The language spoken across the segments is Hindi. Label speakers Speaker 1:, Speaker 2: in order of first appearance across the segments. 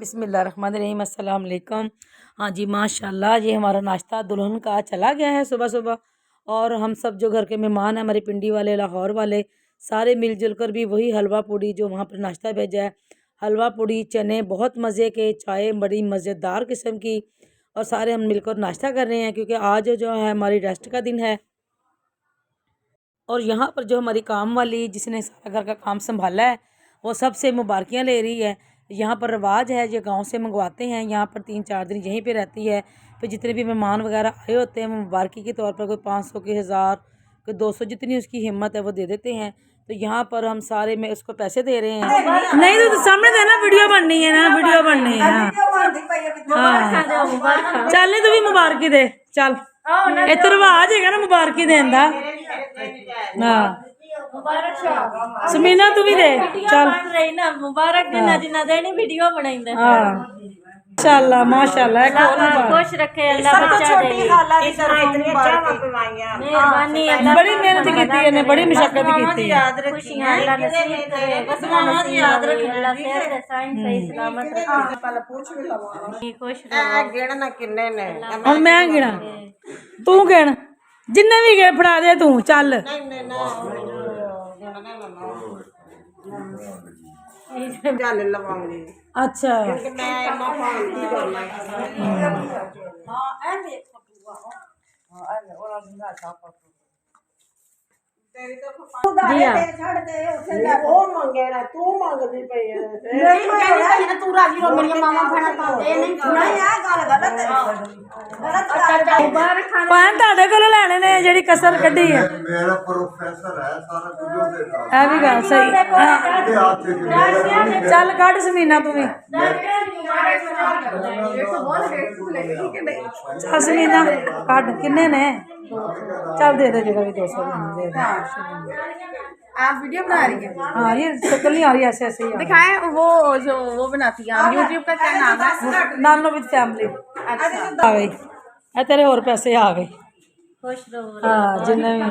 Speaker 1: बिस्मिल्लाहिर्रहमानिर्रहीम, अस्सलाम वालेकुम। हाँ जी, माशाल्लाह ये हमारा नाश्ता दुल्हन का चला गया है सुबह सुबह। और हम सब जो घर के मेहमान हैं, हमारे पिंडी वाले, लाहौर वाले, सारे मिलजुल कर भी वही हलवा पूड़ी जो वहाँ पर नाश्ता भेजा है, हलवा पूड़ी चने बहुत मज़े के, चाय बड़ी मज़ेदार किस्म की, और सारे हम मिलकर नाश्ता कर रहे हैं क्योंकि आज जो है हमारी रेस्ट का दिन है। और यहाँ पर जो हमारी काम वाली जिसने सारा घर का काम संभाला है वो सबसे मुबारकियाँ ले रही है। यहाँ पर रिवाज है, ये गांव से मंगवाते हैं, यहाँ पर 3-4 दिन यहीं पे रहती है। फिर जितने भी मेहमान वगैरह आए होते हैं वो मुबारकी के तौर पर कोई 500 के 1000 कोई 200 जितनी उसकी हिम्मत है वो दे देते हैं। तो यहाँ पर हम सारे में उसको पैसे दे रहे हैं। नहीं तो सामने देना, वीडियो बननी है ना, वीडियो बननी है। हाँ चल तू भी मुबारकी दे, चल इतना रिवाज है ना मुबारकी देन दा। हाँ समीना तू भी दे, चल
Speaker 2: मुबारक देना जिन्ना देनी वीडियो बनाइंदा।
Speaker 1: हाँ माशाल्लाह माशाल्लाह,
Speaker 2: खुश रखे अल्लाह, बच्चा दे, मेहरबानी अल्लाह,
Speaker 1: बड़ी मेहनत की है, बड़ी मशक्कत की है।
Speaker 2: खुशियां अल्लाह नसीब करे, बस मां याद रखे, अल्लाह सेहत दे, सही सलामत रखे।
Speaker 3: पहले पूछ भी लवा
Speaker 2: खुश रहो।
Speaker 3: गिणना किन्ने ने
Speaker 1: हम मैं गिना तू गिन, जिन्ने भी गए फड़ा दे तू, चल
Speaker 3: ਚੱਲ ਲਵਾਂਗੀ
Speaker 1: अच्छा
Speaker 3: ਕਿ ਮੈਂ ਇੰਨਾ ਫਾਨ ਕੀ ਕਰਨਾ ਹਾਂ ਇਹ ਦੇਖ ਬੁਆ ਹਾਂ ਇਹ ਉਹਨਾਂ ਦਾ ਛਾਪਾ ਤੇਰੀ ਤਾਂ ਛੱਡ ਦੇ ਉੱਥੇ ਉਹ ਮੰਗੇ ਨਾ ਤੂੰ ਮੰਗਦੀ ਪਈ ਹੈ ਨਹੀਂ ਕਹਿੰਦੀ ਤੂੰ ਰਾਜੀ ਹੋ, ਮੇਰੀਆਂ ਮਾਮਾ ਖਾਣਾ ਪਾਉਂਦੇ ਨਹੀਂ ਆ ਗੱਲ ਗਲਤ
Speaker 1: पान ਤੁਹਾਡੇ ਕੋਲੋਂ ਲੈਣੇ ਨੇ ਜਿਹੜੀ ਕਸਰ ਕੱਢੀ ਹੈ।
Speaker 4: मेरा प्रोफेसर है सारा कुछ दे रहा
Speaker 1: ਇਹ ਵੀ ਗੱਲ ਸਹੀ।
Speaker 4: है हाथ से मेरा
Speaker 1: ਚੱਲ ਕੱਢ ਸਮੀਨਾ ਤੂੰ ਵੀ, ਚੱਲ ਸਮੀਨਾ ਕੱਢ, ਕਿੰਨੇ ਨੇ? ਚੱਲ ਦੇ ਦੇ ਜਿਹੜਾ भी 200 दे दे।
Speaker 5: आप वीडियो बना रही हैं?
Speaker 1: हाँ ये शक्ल नहीं आ रही, ऐसे ऐसे ही आ रही।
Speaker 5: दिखाएं वो जो वो बनाती हैं यूट्यूब का क्या नाम है?
Speaker 1: नानो विद फैमिली आ गई है, तेरे और पैसे आ गए।
Speaker 2: खुश रहो।
Speaker 1: हाँ जिन्ने भी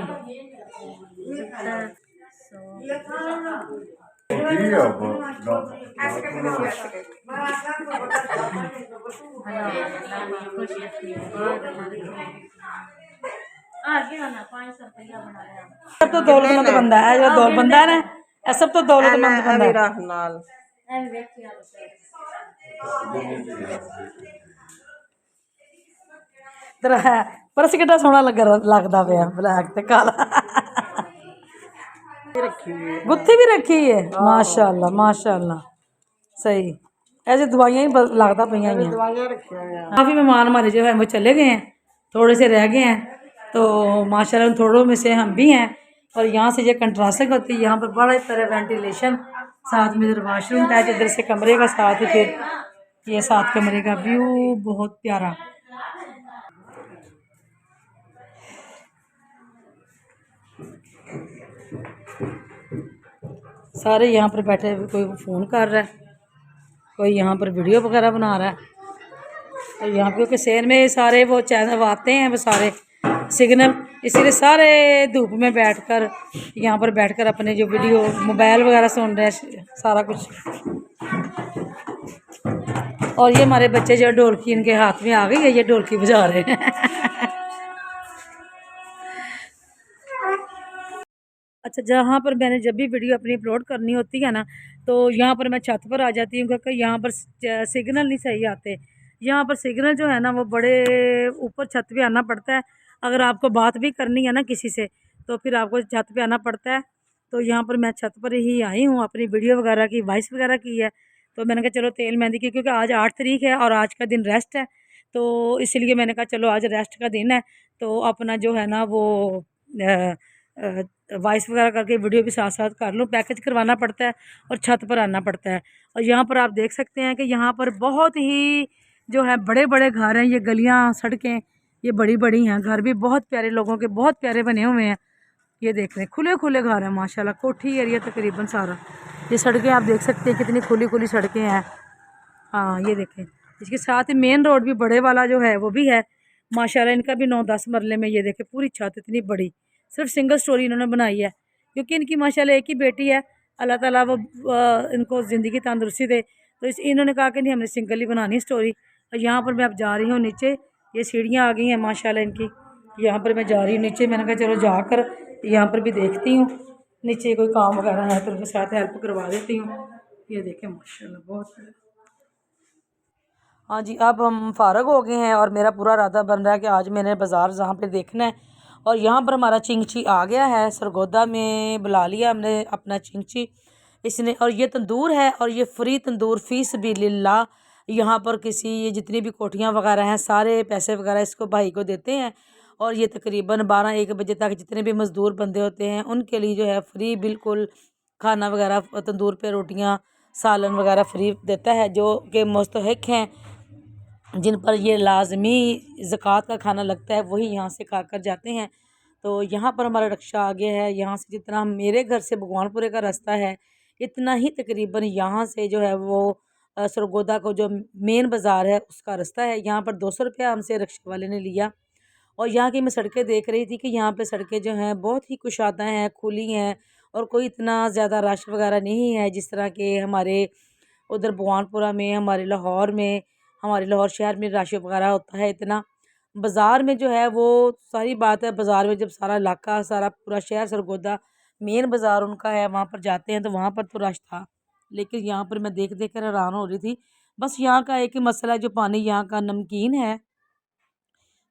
Speaker 1: सब तो दौलतमंद बंदा है, जो दौलत बंदा है ना, ये सब तो दौलतमंद बंदा है।
Speaker 3: ਰੱਖ ਨਾਲ
Speaker 1: तेरा है परस कितना सोहना लगता पे ब्लैक ते काला। गुत्थी भी रखी है, माशाल्लाह माशाल्लाह, सही। ऐसे दवाइयाँ ही लगता पई हैं।
Speaker 3: ਦਵਾਈਆਂ ਰੱਖੀਆਂ ਆ
Speaker 1: काफ़ी मेहमान हमारे जो है वो चले गए हैं, थोड़े से रह गए हैं, तो माशाल्लाह थोड़ों में से हम भी हैं। और यहाँ से जो कंट्रास्टिंग होती है, यहाँ पर बड़ा तरह वेंटिलेशन, साथ में इधर वाशरूम है, इधर से कमरे का साथ ही फिर ये साथ कमरे का व्यू बहुत प्यारा। सारे यहाँ पर बैठे, कोई फ़ोन कर रहा है, कोई यहाँ पर वीडियो वगैरह बना रहा है। और यहाँ क्योंकि शहर में सारे वो चैनल आते हैं, वो सारे सिग्नल, इसीलिए सारे धूप में बैठकर यहाँ पर बैठकर अपने जो वीडियो मोबाइल वगैरह सुन रहे हैं सारा कुछ। और ये हमारे बच्चे जो ढोलकी इनके हाथ में आ गई है, ये ढोलकी बजा रहे हैं। अच्छा, जहाँ पर मैंने जब भी वीडियो अपनी अपलोड करनी होती है ना, तो यहाँ पर मैं छत पर आ जाती हूँ क्योंकि यहाँ पर सिग्नल नहीं सही आते। यहाँ पर सिग्नल जो है ना वो बड़े ऊपर छत पे आना पड़ता है। अगर आपको बात भी करनी है ना किसी से, तो फिर आपको छत पे आना पड़ता है। तो यहाँ पर मैं छत पर ही आई हूँ, अपनी वीडियो वगैरह की वॉइस वगैरह की है। तो मैंने कहा चलो तेल मेहंदी की, क्योंकि आज 8 तारीख है और आज का दिन रेस्ट है, तो इसलिए मैंने कहा चलो आज रेस्ट का दिन है, तो अपना जो है ना वो वॉइस वगैरह करके वीडियो भी साथ साथ कर लूँ। पैकेज करवाना पड़ता है और छत पर आना पड़ता है। और यहाँ पर आप देख सकते हैं कि यहाँ पर बहुत ही जो है बड़े बड़े घर हैं, ये गलियाँ सड़कें ये बड़ी बड़ी हैं, घर भी बहुत प्यारे लोगों के बहुत प्यारे बने हुए हैं। ये देख रहे हैं खुले खुले घर हैं माशाल्लाह, कोठी एरिया तकरीबन सारा। ये सड़कें आप देख सकते हैं कितनी खुली खुली सड़कें हैं। हाँ ये देखें, इसके साथ ही मेन रोड भी बड़े वाला जो है वो भी है माशाल्लाह। इनका भी 9-10 मरले में, ये देखें पूरी छत इतनी बड़ी, सिर्फ सिंगल स्टोरी इन्होंने बनाई है क्योंकि इनकी माशाल्लाह एक ही बेटी है। अल्लाह ताला वो इनको ज़िंदगी तंदुरुस्ती दे, तो इस इन्होंने कहा कि नहीं हमने सिंगल ही बनानी है स्टोरी। और यहाँ पर मैं अब जा रही हूँ नीचे, ये सीढ़ियाँ आ गई हैं माशाल्लाह इनकी। यहाँ पर मैं जा रही हूँ नीचे, मैंने कहा चलो जाकर यहाँ पर भी देखती हूँ नीचे कोई काम वगैरह है तो उनके साथ हेल्प करवा देती हूँ। ये देखें माशाल्लाह बहुत। हाँ जी, अब हम फ़ारग हो गए हैं और मेरा पूरा इरादा बन रहा है कि आज मैंने बाज़ार जहाँ पे देखना है। और यहाँ पर हमारा चिंगची आ गया है, सरगोदा में बुला लिया हमने अपना चिंगची इसने। और ये तंदूर है और ये फ्री तंदूर फ़ी सबिलिल्लाह। यहाँ पर किसी ये जितनी भी कोठियाँ वगैरह हैं सारे पैसे वगैरह इसको भाई को देते हैं। और ये तकरीबन 12-1 बजे तक जितने भी मज़दूर बंदे होते हैं उनके लिए जो है फ्री बिल्कुल खाना वगैरह, तंदूर पे रोटियाँ सालन वगैरह फ्री देता है। जो कि मुस्तहिक हैं, जिन पर ये लाजमी ज़कात का खाना लगता है, वही यहाँ से खाकर जाते हैं। तो यहाँ पर हमारा रक्षा आ गया है। यहाँ से जितना मेरे घर से भगवानपुरे का रास्ता है इतना ही तकरीबन यहाँ से जो है वो सरगोदा को जो मेन बाज़ार है उसका रास्ता है। यहाँ पर 200 रुपया हमसे रिक्शा वाले ने लिया। और यहाँ की मैं सड़कें देख रही थी कि यहाँ पे सड़कें जो हैं बहुत ही कुशादा हैं, खुली हैं और कोई इतना ज़्यादा रश वगैरह नहीं है जिस तरह के हमारे उधर भगवानपुरा में, हमारे लाहौर शहर में रश वगैरह होता है इतना। बाज़ार में जो है वो सारी बात है, बाज़ार में जब सारा इलाका, सारा पूरा शहर सरगोदा मेन बाज़ार उनका है, वहाँ पर जाते हैं तो वहाँ पर तो रश था। लेकिन यहाँ पर मैं देख देख कर हैरान हो रही थी। बस यहाँ का एक ही मसला है, जो पानी यहाँ का नमकीन है,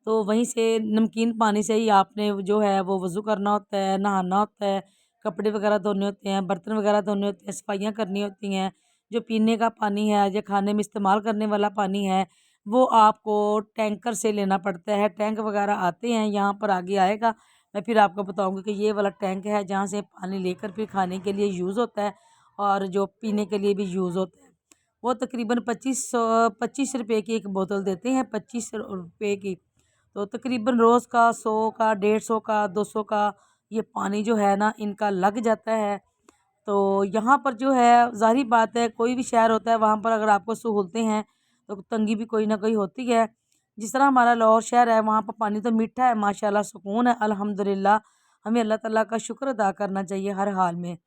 Speaker 1: तो वहीं से नमकीन पानी से ही आपने जो है वो वज़ू करना होता है, नहाना होता है, कपड़े वगैरह धोने होते हैं, बर्तन वगैरह धोने होते हैं, सफाइयाँ करनी होती हैं। जो पीने का पानी है या खाने में इस्तेमाल करने वाला पानी है वो आपको टैंकर से लेना पड़ता है। टैंक वगैरह आते हैं, यहाँ पर आगे आएगा, मैं फिर आपको बताऊँगी कि ये वाला टैंक है जहाँ से पानी लेकर फिर खाने के लिए यूज़ होता है और जो पीने के लिए भी यूज़ होता है। वो तकरीबन 25 रुपये की एक बोतल देते हैं, 25 रुपये की। तो तकरीबन रोज़ का 100 का, 150 का, 200 का ये पानी जो है ना इनका लग जाता है। तो यहाँ पर जो है ज़ाहिर बात है, कोई भी शहर होता है वहाँ पर अगर आपको सहूलतें हैं तो तंगी भी कोई ना कोई होती है। जिस तरह हमारा लाहौर शहर है, वहाँ पर पानी तो मीठा है माशाल्लाह, सुकून है अल्हम्दुलिल्लाह। हमें अल्लाह ताला का शुक्र अदा करना चाहिए हर हाल में।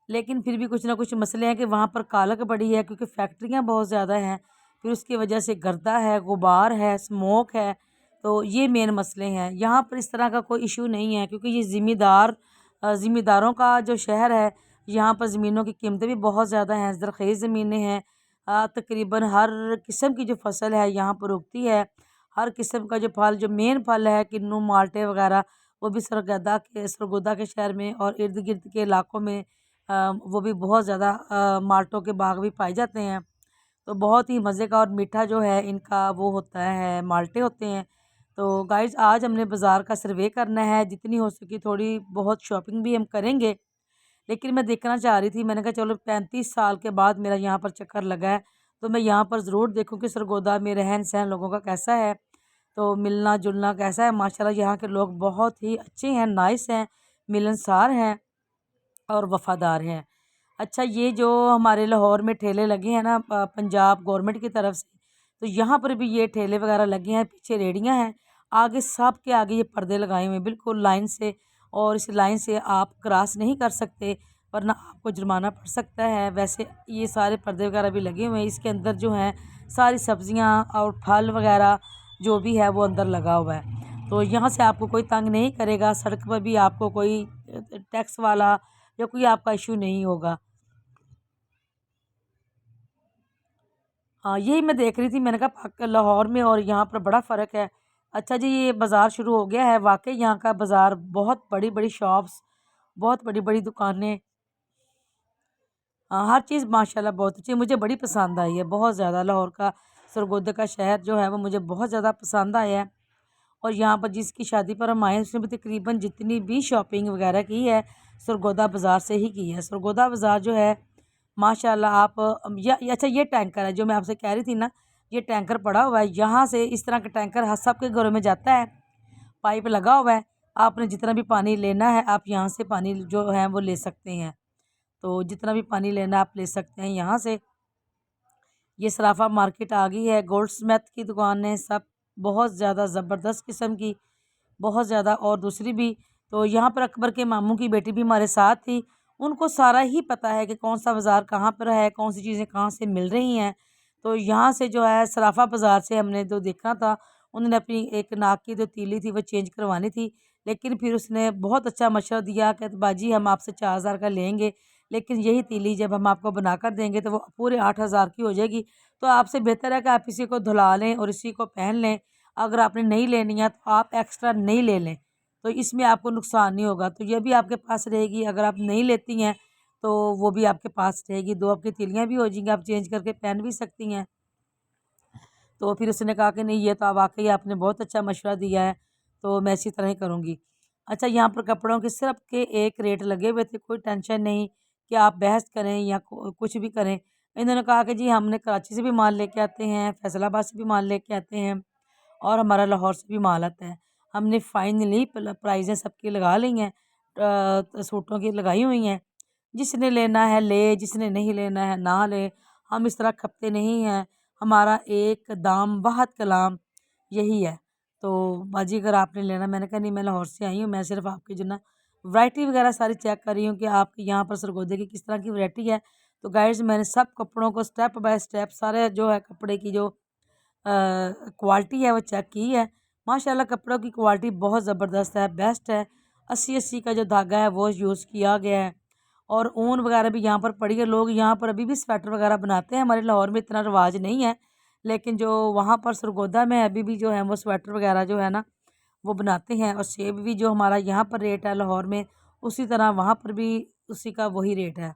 Speaker 1: लेकिन फिर भी कुछ ना कुछ मसले हैं कि वहाँ पर कालक बड़ी है क्योंकि फैक्ट्रियाँ बहुत ज़्यादा हैं, फिर उसकी वजह से गर्दा है, गुबार है, स्मोक है। तो ये मेन मसले हैं। यहाँ पर इस तरह का कोई इशू नहीं है क्योंकि ये ज़िम्मेदारों का जो शहर है। यहाँ पर ज़मीनों की कीमतें भी बहुत ज़्यादा हैं, ज़रख़ीज़ ज़मीनें हैं। तकरीबन हर किस्म की जो फसल है यहाँ पर उगती है। हर किस्म का जो फल, जो मेन फल है किन्नू, माल्टे वगैरह, वो भी सरगोदा के शहर में और इर्द गिर्द के इलाकों में वो भी बहुत ज़्यादा माल्टों के बाग भी पाए जाते हैं। तो बहुत ही मज़े का और मीठा जो है इनका वो होता है, माल्टे होते हैं। तो गाइज़ आज हमने बाज़ार का सर्वे करना है, जितनी हो सके थोड़ी बहुत शॉपिंग भी हम करेंगे। लेकिन मैं देखना चाह रही थी, मैंने कहा चलो 35 साल के बाद मेरा यहाँ पर चक्कर लगा है तो मैं यहाँ पर ज़रूर देखूँ कि सरगोदा में रहन सहन लोगों का कैसा है, तो मिलना जुलना कैसा है। माशाल्लाह यहाँ के लोग बहुत ही अच्छे हैं, नाइस हैं, मिलनसार हैं और वफ़ादार हैं। अच्छा, ये जो हमारे लाहौर में ठेले लगे हैं ना पंजाब गवर्नमेंट की तरफ से, तो यहाँ पर भी ये ठेले वगैरह लगे हैं, पीछे रेहड़ियाँ हैं, आगे सब के आगे ये पर्दे लगाए हुए हैं बिल्कुल लाइन से। और इस लाइन से आप क्रॉस नहीं कर सकते वरना आपको जुर्माना पड़ सकता है। वैसे ये सारे पर्दे वगैरह भी लगे हुए हैं, इसके अंदर जो हैं सारी सब्ज़ियाँ और फल वगैरह जो भी है वो अंदर लगा हुआ है। तो यहाँ से आपको कोई तंग नहीं करेगा, सड़क पर भी आपको कोई टैक्स वाला या कोई आपका इशू नहीं होगा। हाँ, यही मैं देख रही थी, मैंने कहा लाहौर में और यहाँ पर बड़ा फ़र्क है। अच्छा जी, ये बाज़ार शुरू हो गया है, वाकई यहाँ का बाज़ार बहुत बड़ी बड़ी शॉप्स, बहुत बड़ी बड़ी दुकानें, हाँ, हर चीज़ माशाल्लाह बहुत अच्छी है, मुझे बड़ी पसंद आई है बहुत ज़्यादा। लाहौर का सरगोदा का शहर जो है वो मुझे बहुत ज़्यादा पसंद आया है। और यहाँ पर जिसकी शादी पर हम आए उसने भी तकरीबन जितनी भी शॉपिंग वगैरह की है सरगोदा बाज़ार से ही की है। सरगोदा बाज़ार जो है माशाल्लाह आप अच्छा, ये टैंकर है जो मैं आपसे कह रही थी ना, ये टैंकर पड़ा हुआ है, यहाँ से इस तरह का टैंकर हर सबके घरों में जाता है, पाइप लगा हुआ है। आपने जितना भी पानी लेना है आप यहाँ से पानी जो है वो ले सकते हैं। तो जितना भी पानी लेना आप ले सकते हैं यहाँ से। ये सराफा मार्केट आ गई है, गोल्ड स्मिथ की दुकान है, सब बहुत ज़्यादा ज़बरदस्त किस्म की, बहुत ज़्यादा। और दूसरी भी, तो यहाँ पर अकबर के मामू की बेटी भी हमारे साथ थी, उनको सारा ही पता है कि कौन सा बाज़ार कहाँ पर है, कौन सी चीज़ें कहाँ से मिल रही हैं। तो यहाँ से जो है सराफा बाज़ार से हमने जो देखा था, उन्होंने अपनी एक नाक की जो तीली थी वो चेंज करवानी थी, लेकिन फिर उसने बहुत अच्छा मशवरा दिया कि बाजी हम आपसे 4,000 का लेंगे, लेकिन यही तीली जब हम आपको बनाकर देंगे तो वो पूरे 8,000 की हो जाएगी। तो आपसे बेहतर है कि आप इसी को धुला लें और इसी को पहन लें। अगर आपने नहीं लेनी है तो आप एक्स्ट्रा नहीं ले लें, तो इसमें आपको नुकसान नहीं होगा। तो ये भी आपके पास रहेगी, अगर आप नहीं लेती हैं तो वो भी आपके पास रहेगी। 2 आपकी तीलियाँ भी हो जाएंगी, आप चेंज करके पहन भी सकती हैं। तो फिर उसने कहा कि नहीं, ये तो वाक़ई आपने बहुत अच्छा मशवरा दिया है, तो मैं इसी तरह ही करूँगी। अच्छा, यहाँ पर कपड़ों के सिर्फ़ के एक रेट लगे हुए थे, कोई टेंशन नहीं कि आप बहस करें या कुछ भी करें। इन्होंने कहा कि जी हमने कराची से भी माल लेके आते हैं, फैसलाबाद से भी माल लेके आते हैं और हमारा लाहौर से भी माल आता है। हमने फाइनली प्राइज़ें सबकी लगा ली हैं, सूटों की लगाई हुई हैं। जिसने लेना है ले, जिसने नहीं लेना है ना ले। हम इस तरह खपते नहीं हैं, हमारा एक दाम वाहद कलाम यही है। तो बाजी अगर आपने लेना, मैंने कहा नहीं, मैं लाहौर से आई हूँ, मैं सिर्फ़ आपकी जो ना वैरायटी वगैरह सारी चेक कर रही हूँ कि आपके यहाँ पर सरगोधे की किस तरह की वैरायटी है। तो गाइस मैंने सब कपड़ों को स्टेप बाय स्टेप सारे जो है कपड़े की जो क्वालिटी है वो चेक की है। माशाल्लाह कपड़ों की क्वालिटी बहुत ज़बरदस्त है, बेस्ट है। 80-80 का जो धागा है वो यूज़ किया गया है और ऊन वगैरह भी यहाँ पर पड़ी है। लोग यहाँ पर अभी भी स्वेटर वगैरह बनाते हैं, हमारे लाहौर में इतना रिवाज नहीं है, लेकिन जो वहाँ पर सरगोदा में अभी भी जो है वो स्वेटर वगैरह जो है ना वो बनाते हैं। और सेब भी जो हमारा यहाँ पर रेट है लाहौर में, उसी तरह वहाँ पर भी उसी का वही रेट है।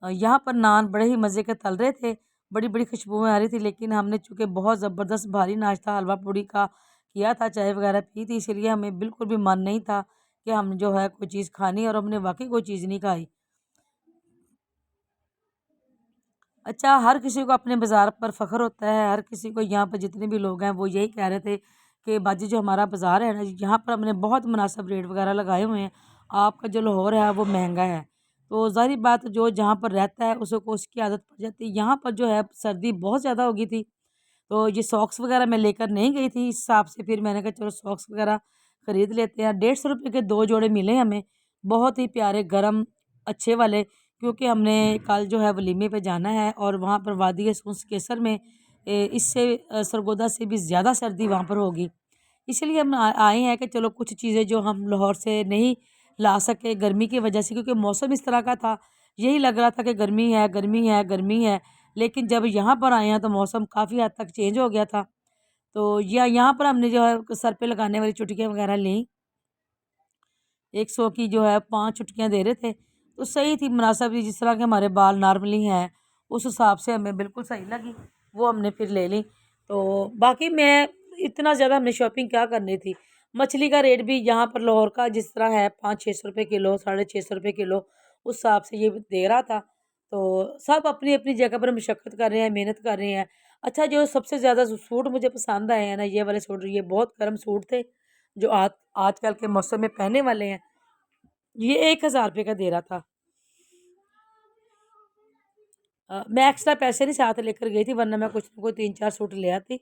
Speaker 1: यहाँ पर नान बड़े ही मज़े के तल रहे थे, बड़ी-बड़ी खुशबुएँ आ रही थी, लेकिन हमने चूँकि बहुत ज़बरदस्त भारी नाश्ता हलवा पूड़ी का किया था, चाय वगैरह पी थी, इसीलिए हमें बिल्कुल भी मन नहीं था कि हम जो है कोई चीज़ खानी, और हमने वाक़ई कोई चीज़ नहीं खाई। अच्छा, हर किसी को अपने बाज़ार पर फ़ख्र होता है, हर किसी को, यहाँ पर जितने भी लोग हैं वो यही कह रहे थे कि बाजी जो हमारा बाज़ार है ना, यहाँ पर हमने बहुत मुनासिब रेट वगैरह लगाए हुए हैं, आपका जो लाहौर है वो महंगा है। तो ज़ाहिर बात, जो जहाँ पर रहता है उसको उसकी आदत पड़ जाती है। यहाँ पर जो है सर्दी बहुत ज़्यादा हो गई थी, तो ये सॉक्स वगैरह मैं लेकर नहीं गई थी, इस हिसाब से फिर मैंने कहा चलो सॉक्स वगैरह ख़रीद लेते हैं। 150 रुपये के 2 जोड़े मिले हमें, बहुत ही प्यारे गरम अच्छे वाले, क्योंकि हमने कल जो है वलीमे पे जाना है और वहाँ पर वादी सूस केसर में इससे सरगोदा से भी ज़्यादा सर्दी वहाँ पर होगी। इसलिए हम आए हैं कि चलो कुछ चीज़ें जो हम लाहौर से नहीं ला सके गर्मी की वजह से, क्योंकि मौसम इस तरह का था, यही लग रहा था कि गर्मी है, गर्मी है, गर्मी है। लेकिन जब यहाँ पर आए हैं तो मौसम काफ़ी हद तक चेंज हो गया था। तो यहाँ पर हमने जो है सर पे लगाने वाली चुटकियाँ वगैरह लीं, 100 की जो है 5 चुटकियाँ दे रहे थे, तो सही थी, मुनासिब थी, जिस तरह के हमारे बाल नॉर्मली हैं उस हिसाब से हमें बिल्कुल सही लगी, वो हमने फिर ले ली। तो बाकी मैं इतना ज़्यादा हमने शॉपिंग क्या करनी थी। मछली का रेट भी यहाँ पर लाहौर का जिस तरह है 500-600 रुपये किलो, 650 रुपये किलो, उस हिसाब से ये दे रहा था। तो सब अपनी अपनी जगह पर मशक्क़त कर रहे हैं, मेहनत कर रहे हैं। अच्छा, जो सबसे ज़्यादा सूट मुझे पसंद आए हैं ना, ये वाले सूट, ये बहुत गर्म सूट थे जो आजकल के मौसम में पहनने वाले हैं। ये 1,000 रुपये का दे रहा था। मैं एक्स्ट्रा पैसे नहीं साथ लेकर गई थी, वरना मैं कुछ ना कुछ 3-4 सूट ले आती।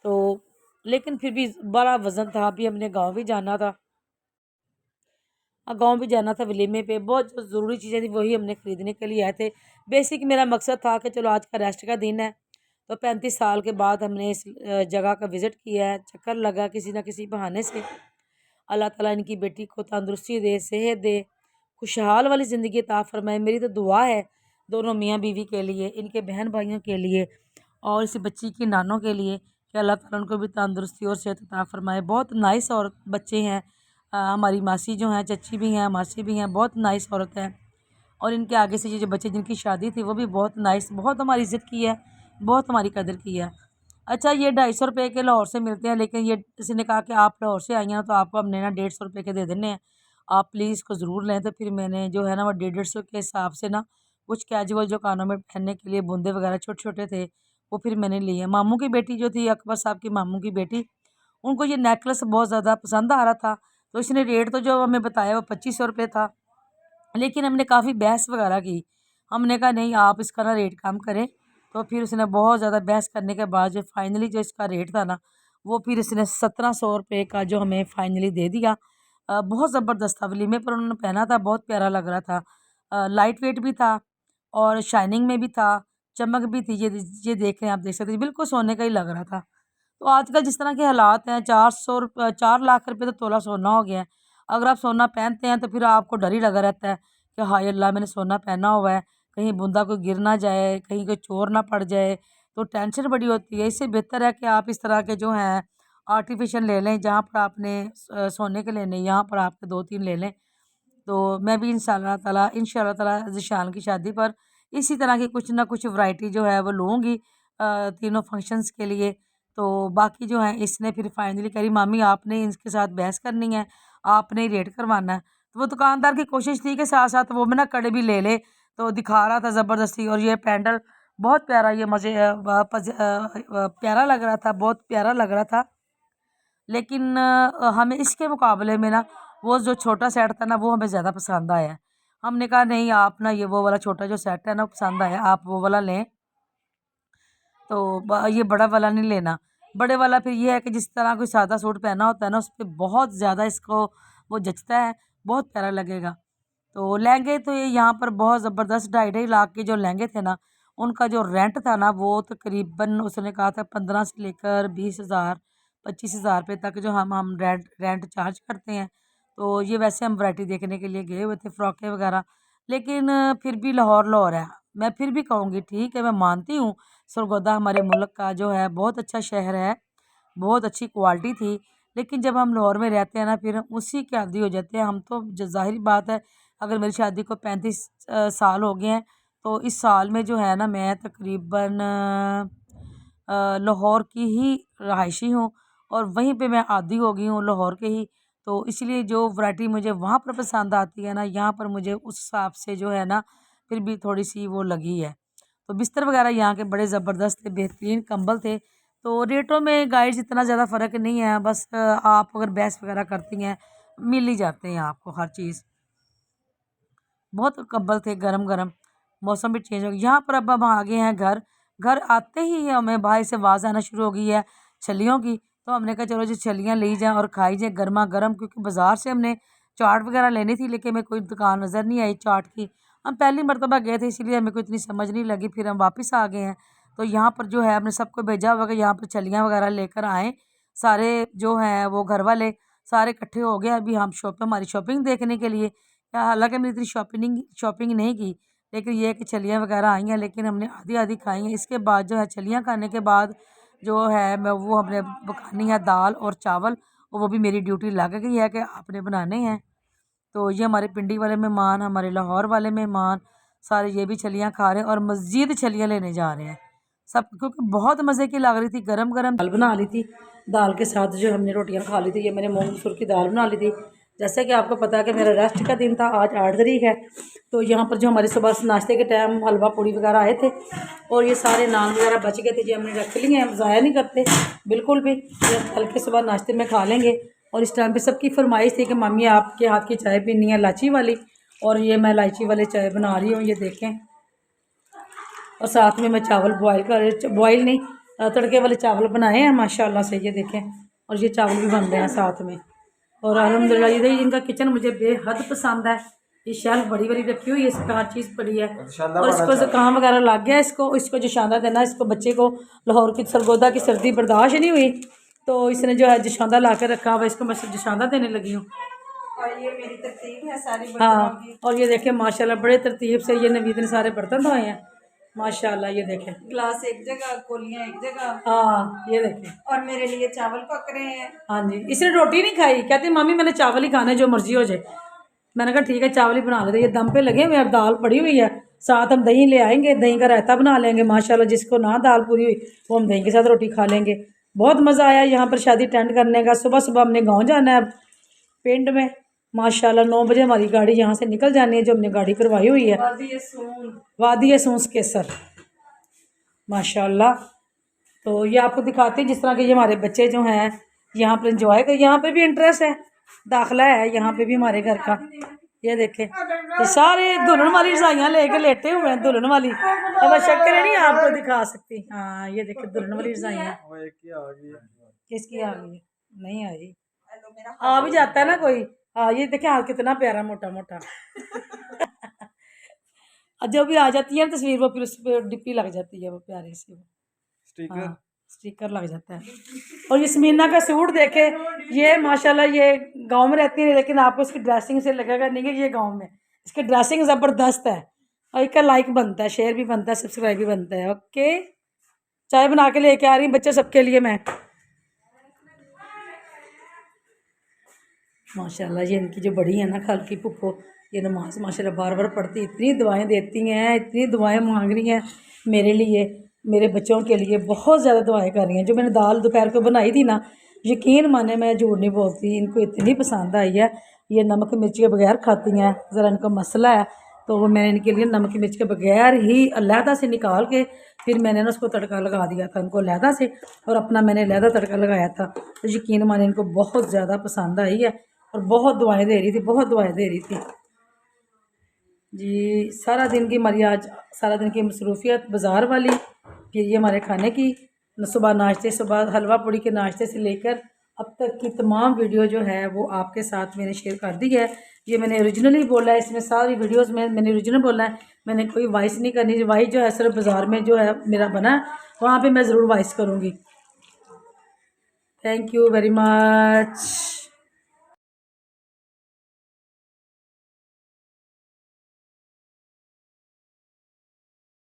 Speaker 1: तो लेकिन फिर भी बड़ा वज़न था, अभी हमने गाँव भी जाना था। गाँव भी जाना था वलीमे पे, बहुत जो ज़रूरी चीज़ें थी वही हमने ख़रीदने के लिए आए थे। बेसिक मेरा मकसद था कि चलो आज का रेस्ट का दिन है, तो 35 साल के बाद हमने इस जगह का विज़िट किया है, चक्कर लगा किसी न किसी बहाने से। अल्लाह ताला इनकी बेटी को तंदुरुस्ती दे, सेहत दे, खुशहाल वाली ज़िंदगी अता फ़रमाए। मेरी तो दुआ है दोनों मियाँ बीवी के लिए, इनके बहन भाइयों के लिए और इस बच्ची की नानों के लिए कि अल्लाह ताला उनको भी तंदुरुस्ती और सेहत अता फ़रमाए। बहुत नाइस और बच्चे हैं। हमारी मासी जो हैं, चच्ची भी हैं, मासी भी हैं, बहुत नाइस औरत है। और इनके आगे से ये जो बच्चे जिनकी शादी थी वो भी बहुत नाइस, बहुत हमारी इज़्ज़त की है, बहुत हमारी कदर की है। अच्छा, ये 250 रुपये के लाहौर से मिलते हैं, लेकिन ये किसी ने कहा कि आप लाहौर से आई हैं तो आपको हमने ना 150 रुपये के दे देने हैं, आप प्लीज़ इसको ज़रूर लें। तो फिर मैंने जो है ना वो 150 के हिसाब से ना कुछ कैजुअल जो कानों में पहनने के लिए बूंदे वगैरह छोटे छोटे थे वो फिर मैंने लिए। मामू की बेटी जो थी, अकबर साहब की मामू की बेटी, उनको ये नेकलेस बहुत ज़्यादा पसंद आ रहा था, तो इसने रेट तो जो हमें बताया वो 2500 रुपये था, लेकिन हमने काफ़ी बहस वगैरह की। हमने कहा नहीं, आप इसका ना रेट कम करें। तो फिर उसने बहुत ज़्यादा बहस करने के बाद जो फाइनली जो इसका रेट था ना, वो फिर इसने 1700 रुपये का जो हमें फाइनली दे दिया। बहुत ज़बरदस्त था, वलीमे पर उन्होंने पहना था, बहुत प्यारा लग रहा था। लाइट वेट भी था और शाइनिंग में भी था, चमक भी थी। ये देखें, आप देख सकते हैं, बिल्कुल सोने का ही लग रहा था। तो आजकल जिस तरह के हालात हैं, 4 लाख रुपए तो तोला सोना हो गया है। अगर आप सोना पहनते हैं तो फिर आपको डर ही लगा रहता है कि हाय अल्लाह, मैंने सोना पहना हुआ है, कहीं बूंदा कोई गिर ना जाए, कहीं कोई चोर ना पड़ जाए, तो टेंशन बड़ी होती है। इससे बेहतर है कि आप इस तरह के जो हैं आर्टिफिशियल ले लें, जहाँ पर आपने सोने के लेने, यहाँ पर आपके 2-3 ले लें। तो मैं भी इंशाल्लाह ताला ज़ीशान की शादी पर इसी तरह की कुछ ना कुछ वैरायटी जो है वो लूँगी तीनों फंक्शंस के लिए। तो बाकी जो है, इसने फिर फाइनली कह रही मामी आपने इसके साथ बहस करनी है, आपने ही रेट करवाना है। तो वो दुकानदार की कोशिश थी कि साथ साथ वो में ना कड़े भी ले ले, तो दिखा रहा था ज़बरदस्ती। और ये पैंडल बहुत प्यारा, ये मुझे प्यारा लग रहा था, बहुत प्यारा लग रहा था। लेकिन हमें इसके मुकाबले में ना वो जो छोटा सेट था ना, वो हमें ज़्यादा पसंद आया है। हमने कहा नहीं, आप ना ये वो वाला छोटा जो सेट है ना पसंद आया, आप वो वाला लें, तो ये बड़ा वाला नहीं लेना। बड़े वाला फिर ये है कि जिस तरह कोई सादा सूट पहना होता है ना, उस पर बहुत ज़्यादा इसको वो जचता है, बहुत प्यारा लगेगा। तो लहंगे तो ये यहाँ पर बहुत ज़बरदस्त 2.5-2.5 लाख के जो लहंगे थे ना, उनका जो रेंट था ना, वो तकरीबन उसने कहा था 15 से लेकर 20,000 25,000 रुपये तक जो हम रेंट रेंट चार्ज करते हैं। तो ये वैसे हम वैरायटी देखने के लिए गए हुए थे, फ़्रॉकें वगैरह। लेकिन फिर भी लाहौर लाहौर है। मैं फिर भी कहूँगी ठीक है, मैं मानती हूँ सरगोदा हमारे मुल्क का जो है बहुत अच्छा शहर है, बहुत अच्छी क्वालिटी थी। लेकिन जब हम लाहौर में रहते हैं ना, फिर हम उसी के आदी हो जाते हैं। हम तो ज़ाहिर बात है, अगर मेरी शादी को 35 साल हो गए हैं, तो इस साल में जो है ना, मैं तकरीबन लाहौर की ही रहायशी हूँ और वहीं पे मैं आदी हो गई हूँ लाहौर के ही। तो इसलिए जो वैरायटी मुझे वहाँ पर पसंद आती है ना, यहाँ पर मुझे उस हिसाब से जो है ना फिर भी थोड़ी सी वो लगी है। तो बिस्तर वगैरह यहाँ के बड़े ज़बरदस्त थे, बेहतरीन कंबल थे। तो रेटों में गाइड्स इतना ज़्यादा फ़र्क नहीं है, बस आप अगर बहस वगैरह करती हैं, मिल ही जाते हैं आपको हर चीज़। बहुत कंबल थे गरम गरम। मौसम भी चेंज हो गया यहाँ पर। अब हम आ गए हैं घर। घर आते ही हमें बाहर से आवाज़ आना शुरू हो गई है छलियों की। तो हमने कहा चलो जी छलियाँ ली जाएँ और खाई जाए गर्मा गर्म, क्योंकि बाज़ार से हमने चाट वगैरह लेनी थी, लेकिन हमें कोई दुकान नज़र नहीं आई चाट की। हम पहली मरतबा गए थे, इसलिए हमें कोई इतनी समझ नहीं लगी, फिर हम वापस आ गए हैं। तो यहाँ पर जो है हमने सबको भेजा हुआ कि यहाँ पर छलियाँ वगैरह लेकर आएँ। सारे जो हैं वो घर वाले सारे इकट्ठे हो गए। अभी हम हमारी शॉपिंग देखने के लिए, हालांकि मैंने इतनी शॉपिंग नहीं की, लेकिन ये है कि छलियाँ वगैरह आई हैं, लेकिन हमने आधी आधी खाई हैं। इसके बाद जो है छलियाँ खाने के बाद जो है मैं वो हमने पकानी है दाल और चावल, और वो भी मेरी ड्यूटी लग गई है कि आपने बनाने हैं। तो ये हमारे पिंडी वाले मेहमान, हमारे लाहौर वाले मेहमान सारे ये भी छलियाँ खा रहे हैं और मज़ीद छलियाँ लेने जा रहे हैं सब, क्योंकि बहुत मज़े की लग रही थी। गरम गरम दाल बना ली थी, दाल के साथ जो हमने रोटियां खा ली थी। ये मैंने मूंग मसूर की दाल बना ली थी। जैसे कि आपको पता है कि मेरा रेस्ट का दिन था, आज 8 तारीख है। तो यहाँ पर जो हमारे सुबह नाश्ते के टाइम हलवा पूड़ी वगैरह आए थे, और ये सारे नान वगैरह बच गए थे, जो हमने रख लिए हैं। हम ज़ाया नहीं करते बिल्कुल भी, ये हल्के सुबह नाश्ते में खा लेंगे। और इस टाइम पे सबकी फरमाइश थी कि मम्मी आपके हाथ की चाय पीनी है इलायची वाली, और ये मैं इलायची वाली चाय बना रही हूँ, ये देखें। और साथ में मैं चावल बॉयल नहीं, तड़के वाले चावल बनाए हैं माशाल्लाह से, ये देखें। और ये चावल भी बन रहे हैं साथ में। और अल्हम्दुलिल्लाह ये इनका किचन मुझे बेहद पसंद है। ये शेल्फ बड़ी बड़ी रखी हुई है, इसमें हर चीज़ पड़ी है। और इसको ज़ुकाम वगैरह लग गया, इसको जोशांदा देना, इसको बच्चे को लाहौर की सरगोदा की सर्दी बर्दाश्त नहीं हुई, तो इसने जो है जोशांदा ला कर रखा हुआ, इसको मैं जोशांदा देने लगी हूँ।
Speaker 3: और ये मेरी तरतीब है सारी बर्तनों
Speaker 1: हाँ,
Speaker 3: की।
Speaker 1: और ये देखें माशाल्लाह बड़े तरतीब से ये नवीद ने सारे बर्तन धोए हैं माशाल्लाह, ये देखें।
Speaker 3: ग्लास एक जगह, कोलियाँ एक जगह।
Speaker 1: हाँ, ये देखें।
Speaker 3: और मेरे लिए चावल पक रहे हैं।
Speaker 1: हाँ जी, इसने रोटी नहीं खाई, कहती मामी मैंने चावल ही खाने, जो मर्जी हो जाए। मैंने कहा ठीक है चावल ही बना लेते। ये दम पे लगे हुए और दाल पड़ी हुई है, साथ हम दही ले आएंगे, दही का रायता बना लेंगे माशाल्लाह। जिसको ना दाल पूरी हुई वो हम दही के साथ रोटी खा लेंगे। बहुत मज़ा आया यहाँ पर शादी अटेंड करने का। सुबह सुबह हमने गाँव जाना है पिंड में माशाल्लाह। 9 बजे हमारी गाड़ी यहाँ से निकल जानी है, जो हमने गाड़ी करवाई हुई है वादी सूस केसर माशाल्लाह। तो ये आपको दिखाते हैं जिस तरह के ये हमारे बच्चे जो हैं यहाँ पर इंजॉय कर, यहाँ पे भी इंटरेस्ट है, दाखिला है यहाँ पे भी हमारे घर का। ये देखें, ये सारे दुल्हन वाली रजाइयाँ लेके लेटे हुए हैं, दुल्हन वाली। अब शक्कर नहीं आपको दिखा सकती। हाँ, ये देखें दुल्हन वाली रजाइयाँ। किसकी आ गई है? नहीं आई, आ भी जाता है ना कोई, हाँ ये देखें हाथ कितना प्यारा मोटा मोटा। और जब भी आ जाती है तस्वीर वो फिर उस पर डिप्पी लग जाती है वो प्यारी सी वो।
Speaker 6: स्टिकर
Speaker 1: हाँ स्टिकर लग जाता है। और यस्मीना का सूट देखे, ये माशाल्लाह ये गांव में रहती है लेकिन आपको इसकी ड्रेसिंग से लगेगा नहीं कि ये गांव में, इसकी ड्रेसिंग ज़बरदस्त है। और इसका लाइक बनता है, शेयर भी बनता है, सब्सक्राइब भी बनता है। ओके चाय बना के लेके आ रही हूँ बच्चे सबके लिए मैं। माशाल्लाह ये इनकी जो बड़ी है ना खाल की पुप्पो, ये नमाज माशाल्लाह बार बार पढ़ती, इतनी दुआएं देती हैं, इतनी दुआएं मांग रही हैं मेरे लिए, मेरे बच्चों के लिए बहुत ज़्यादा दुआएं कर रही हैं। जो मैंने दाल दोपहर को बनाई थी ना, यकीन माने मैं झूठ नहीं बोलती, इनको इतनी पसंद आई है। ये नमक मिर्च के बगैर खाती हैं, ज़रा इनका मसला है, तो वो मैंने इनके लिए नमक मिर्च के बगैर ही अलहदा से निकाल के फिर मैंने ना उसको तड़का लगा दिया था उनको अलहदा से, और अपना मैंने अलहदा तड़का लगाया था। तो यकीन माने इनको बहुत ज़्यादा पसंद आई है और बहुत दुआएं दे रही थी, बहुत दुआएं दे रही थी जी। सारा दिन की हमारी आज सारा दिन की मसरूफियत बाज़ार वाली, फिर ये हमारे खाने की, सुबह नाश्ते, सुबह हलवा पूड़ी के नाश्ते से लेकर अब तक की तमाम वीडियो जो है वो आपके साथ मैंने शेयर कर दी है। ये मैंने ओरिजिनली बोला है, इसमें सारी वीडियोस में मैंने ओरिजिनल बोला है, मैंने कोई वॉइस नहीं करनी। वॉइस जो है सिर्फ बाज़ार में जो है मेरा बना है वहाँ पे मैं ज़रूर वॉइस करूँगी। Thank you very much.